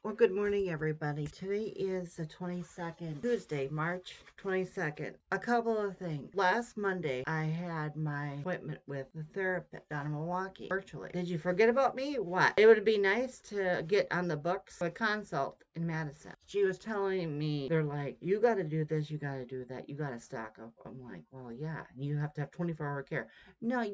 Well, good morning, everybody. Today is the 22nd, Tuesday, March 22nd. A couple of things. Last Monday, I had my appointment with the therapist down in Milwaukee, virtually. Did you forget about me? What? It would be nice to get on the books for a consult in Madison. She was telling me, they're like, you got to do this, you got to do that, you got to stock up. I'm like, well, yeah, you have to have 24-hour care. No, I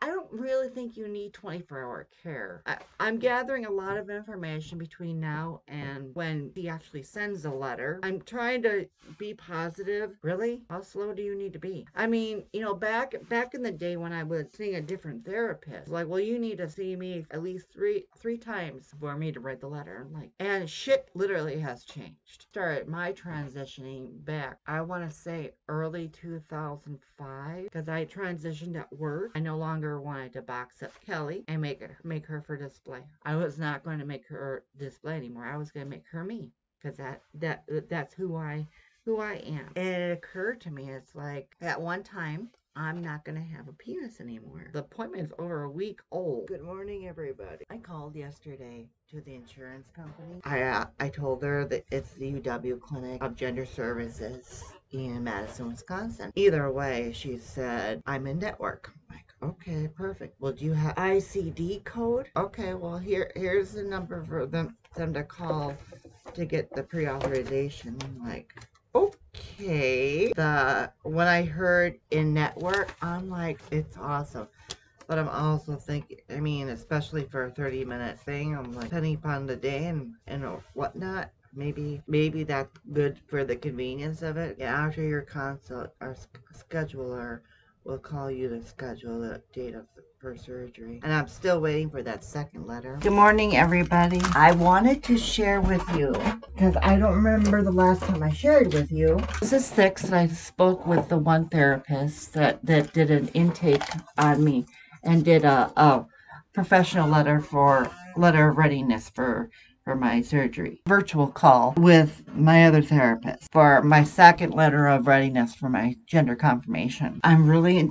don't really think you need 24-hour care. I'm gathering a lot of information between now and when he actually sends a letter. I'm trying to be positive. Really? How slow do you need to be? I mean, back in the day when I was seeing a different therapist, like, well, you need to see me at least three times for me to write the letter. I'm like, and shit literally has changed. Started my transitioning back, I want to say early 2005, because I transitioned at work. I no longer wanted to box up Kelly and make her for display. I was not going to make her display anymore. I was going to make her me, because that's who I am. And it occurred to me, it's like, at one time, I'm not going to have a penis anymore. The appointment is over a week old. Good morning, everybody. I called yesterday to the insurance company. I told her that it's the UW Clinic of Gender Services in Madison, Wisconsin. Either way, she said, I'm in network. I'm like, okay, perfect. Well, do you have ICD code? Okay, well, here's the number for them to call to get the pre-authorization. I'm like, okay. When I heard in network, I'm like, it's awesome. But I'm also thinking, I mean, especially for a 30-minute thing, I'm like, depending upon the day and whatnot, maybe that's good for the convenience of it. Yeah, after your consult, our scheduler will call you to schedule the date for surgery. And I'm still waiting for that second letter. Good morning, everybody. I wanted to share with you, because I don't remember the last time I shared with you. This is 6, and I spoke with the one therapist that did an intake on me and did a professional letter of readiness for my surgery. Virtual call with my other therapist for my second letter of readiness for my gender confirmation. I'm really,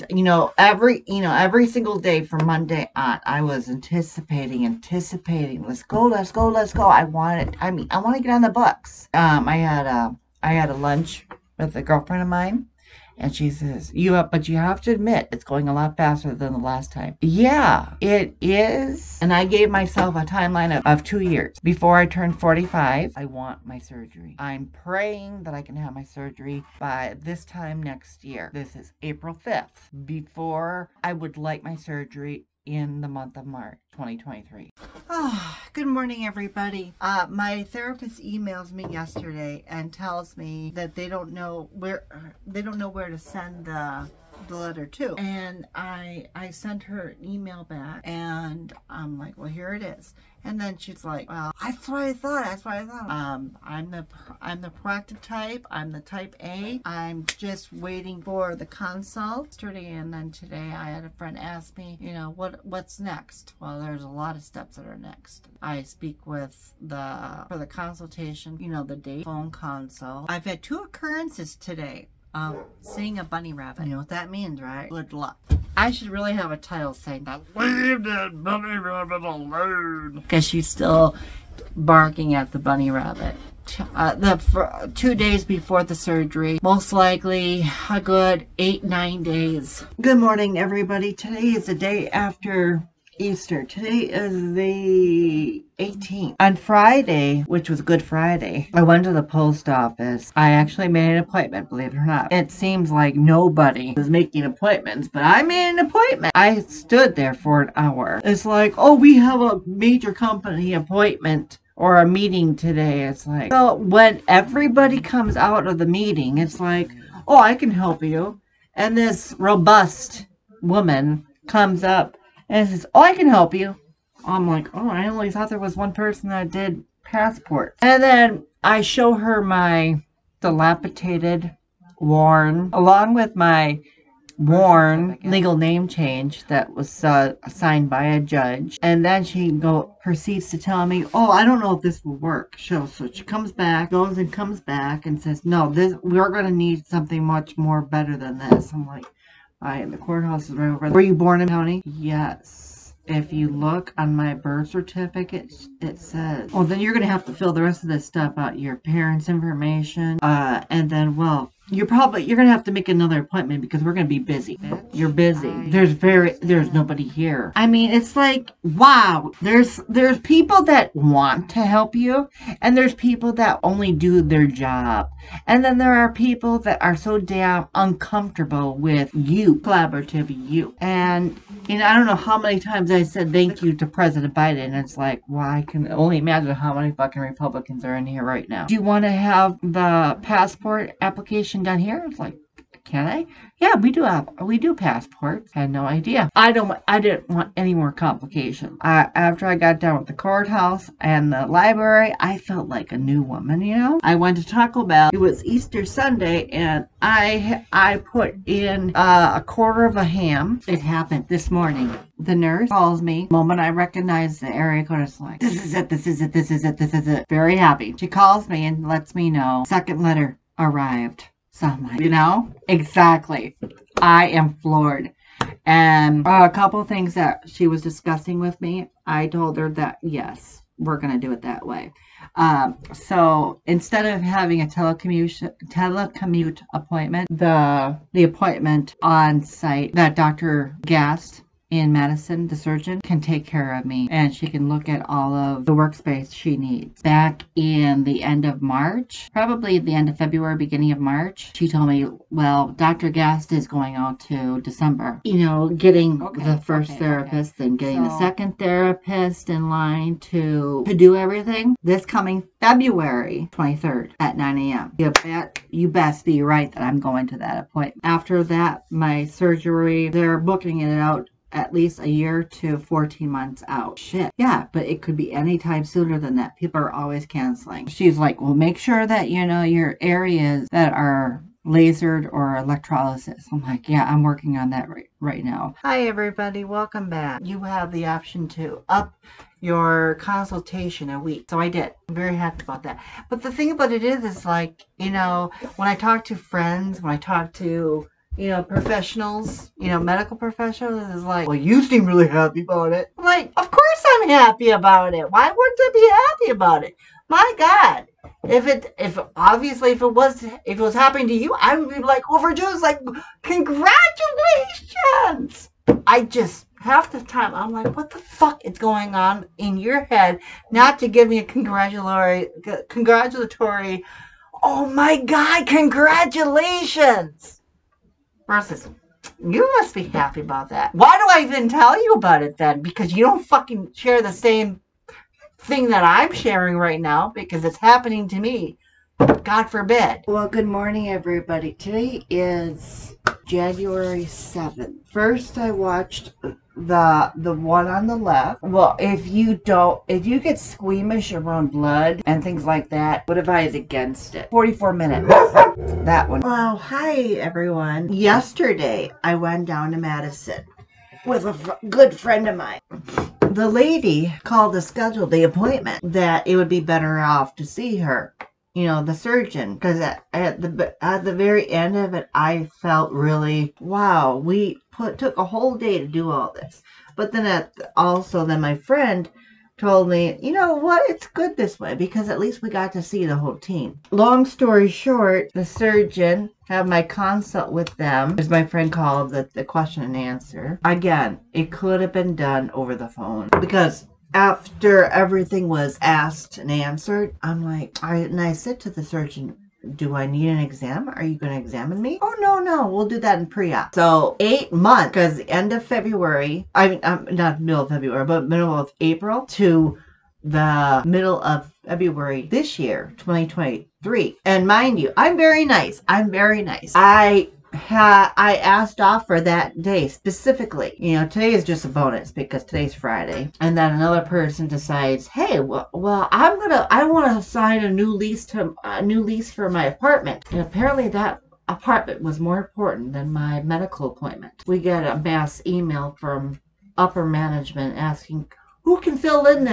every single day from Monday on, I was anticipating. Let's go. I want to get on the books. I had a lunch with a girlfriend of mine. And she says, but you have to admit, it's going a lot faster than the last time. Yeah, it is. And I gave myself a timeline of 2 years. Before I turn 45, I want my surgery. I'm praying that I can have my surgery by this time next year. This is April 5th. Before I would like my surgery in the month of March 2023. Good morning, everybody. My therapist emails me yesterday and tells me that they don't know where to send the letter to. And I sent her an email back, and I'm like, well, here it is. And then she's like, well, that's what I thought. I'm the proactive type. I'm the type A. I'm just waiting for the consult. Yesterday and then today, I had a friend ask me, what's next? Well, there's a lot of steps that are next. I speak with for the consultation, the date, phone consult. I've had 2 occurrences today. Seeing a bunny rabbit. You know what that means, right? Good luck. I should really have a title saying that. Leave that bunny rabbit alone. Because she's still barking at the bunny rabbit. 2 days before the surgery. Most likely a good 8-9 days. Good morning, everybody. Today is the day after Easter. Today is the 18th. On Friday, which was Good Friday, I went to the post office. I actually made an appointment, believe it or not. It seems like nobody was making appointments, but I made an appointment. I stood there for an hour. It's like, oh, we have a major company appointment or a meeting today. It's like, so when everybody comes out of the meeting, it's like, oh, I can help you. And this robust woman comes up and says, oh, I can help you. I'm like, oh, I only thought there was one person that did passports. And then I show her my dilapidated, worn, along with my worn legal name change that was signed by a judge. And then she proceeds to tell me, oh, I don't know if this will work. So she comes back, goes and comes back and says, no, we're going to need something much more better than this. I'm like, the courthouse is right over there. Were you born in county? Yes. if you look on my birth certificate, it says, well, then you're going to have to fill the rest of this stuff out, your parents' information, and then, well, you're going to have to make another appointment because we're going to be busy. You're busy. There's nobody here. I mean, it's like, wow, there's people that want to help you, and there's people that only do their job. And then there are people that are so damn uncomfortable with you, collaborative you. And, I don't know how many times I said thank you to President Biden. And it's like, well, I can only imagine how many fucking Republicans are in here right now. Do you want to have the passport application done here? It's like, can I? Yeah, we do passports. I had no idea. I didn't want any more complications. After I got done with the courthouse and the library, I felt like a new woman, I went to Taco Bell. It was Easter Sunday, and I put in a quarter of a ham. It happened this morning. The nurse calls me. The moment I recognize the area code, it's like, this is it. Very happy. She calls me and lets me know. Second letter arrived. So I'm like, exactly. I am floored. And a couple of things that she was discussing with me, I told her that, yes, we're going to do it that way. So instead of having a telecommute appointment, the appointment on site that Dr. Gast in Madison, the surgeon, can take care of me, and she can look at all of the workspace she needs. Back in the end of March, probably the end of February, beginning of March, she told me, well, Dr. Gast is going out to December. Getting the first therapist and getting the second therapist in line to do everything. This coming February 23rd at 9 a.m. You best be right that I'm going to that appointment. After that, my surgery, they're booking it out at least a year to 14 months out. Shit. Yeah, but it could be any time sooner than that. People are always canceling. She's like, well, make sure that, your areas that are lasered or electrolysis. I'm like, yeah, I'm working on that right now. Hi, everybody. Welcome back. You have the option to up your consultation a week. So I did. I'm very happy about that. But the thing about it is like, when I talk to friends, when I talk to professionals, medical professionals, is like, well, you seem really happy about it. I'm like, of course I'm happy about it. Why wouldn't I be happy about it? My God. If it was happening to you, I would be like overjoyed, like, congratulations. I just, half the time, I'm like, what the fuck is going on in your head not to give me a congratulatory, oh my God, congratulations. Versus, you must be happy about that. Why do I even tell you about it then? Because you don't fucking share the same thing that I'm sharing right now, because it's happening to me. God forbid. Well, good morning, everybody. Today is January 7th. First, I watched the one on the left. Well, if you get squeamish around blood and things like that, would advise against it. 44 minutes. That one. Well, hi, everyone. Yesterday, I went down to Madison with a good friend of mine. The lady called to schedule the appointment that it would be better off to see her. The surgeon, because at the very end of it, I felt really, wow, we took a whole day to do all this. But then then my friend told me, you know what, it's good this way, because at least we got to see the whole team. Long story short, the surgeon had my consult with them, as my friend called the question and answer. Again, it could have been done over the phone, because after everything was asked and answered, I'm like, I said to the surgeon, do I need an exam? Are you going to examine me? Oh, no, we'll do that in pre-op. So 8 months, because the end of February, not middle of February, but middle of April to the middle of February this year, 2023. And mind you, I'm very nice. I asked off for that day specifically. Today is just a bonus because today's Friday. And then another person decides, hey, well, I want to sign a new lease for my apartment. And apparently that apartment was more important than my medical appointment. We get a mass email from upper management asking, who can fill in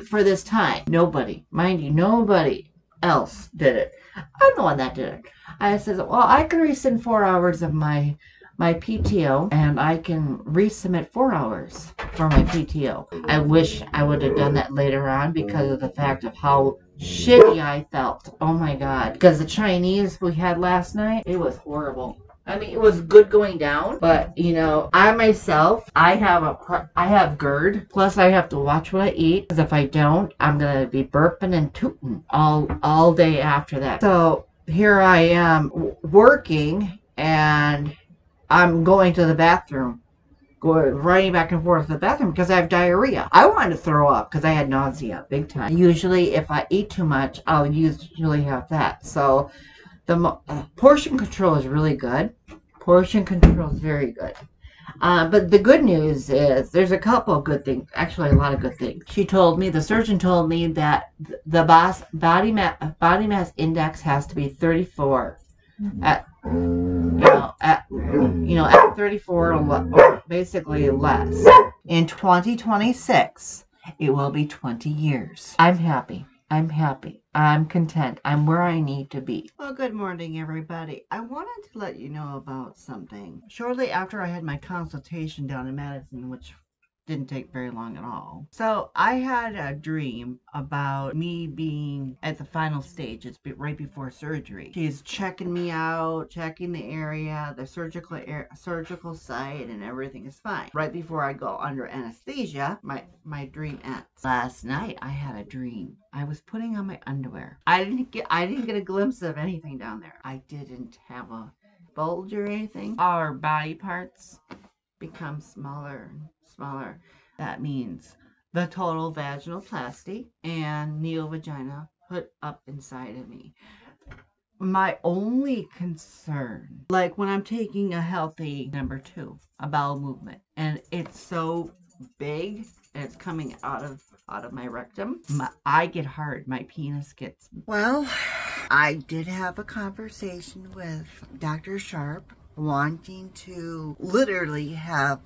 for this time? Nobody. Mind you, nobody else did it. I'm the one that did it. I said, well, I can rescind 4 hours of my my PTO, and I can resubmit 4 hours for my PTO. I wish I would have done that later on because of the fact of how shitty I felt. Oh my god. Because the Chinese we had last night, it was horrible. I mean, it was good going down, but you know, I myself, I have GERD. Plus, I have to watch what I eat, because if I don't, I'm gonna be burping and tooting all day after that. So here I am working, and I'm going to the bathroom, going running back and forth to the bathroom because I have diarrhea. I wanted to throw up because I had nausea big time. Usually, if I eat too much, I'll usually have that. So the portion control is really good. Portion control is very good. But the good news is there's a couple of good things. Actually, a lot of good things. The surgeon told me that the body mass index has to be 34. At 34 or basically less. In 2026, it will be 20 years. I'm happy. I'm content. I'm where I need to be. Well, good morning, everybody. I wanted to let you know about something. Shortly after I had my consultation down in Madison, which didn't take very long at all. So I had a dream about me being at the final stages right before surgery. She's checking me out, checking the area, the surgical site, and everything is fine. Right before I go under anesthesia, my dream ends. Last night I had a dream. I was putting on my underwear. I didn't get a glimpse of anything down there. I didn't have a bulge or anything. Our body parts become smaller and smaller. That means the total vaginoplasty and neovagina put up inside of me. My only concern, like when I'm taking a healthy number 2, a bowel movement, and it's so big and it's coming out of my rectum, I get hard. My penis gets... Well, I did have a conversation with Dr. Sharp, wanting to literally have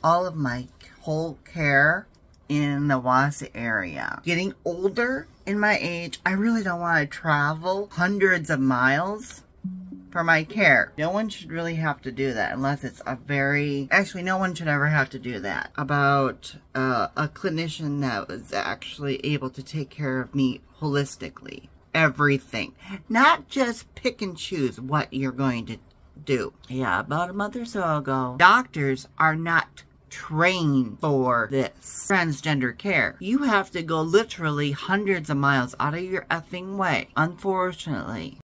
all of my whole care in the Wassa area. Getting older in my age, I really don't want to travel hundreds of miles for my care. No one should really have to do that unless it's actually no one should ever have to do that. About a clinician that was actually able to take care of me holistically. Everything. Not just pick and choose what you're going to do. Yeah, about a month or so ago, doctors are not trained for this transgender care. You have to go literally hundreds of miles out of your effing way. Unfortunately,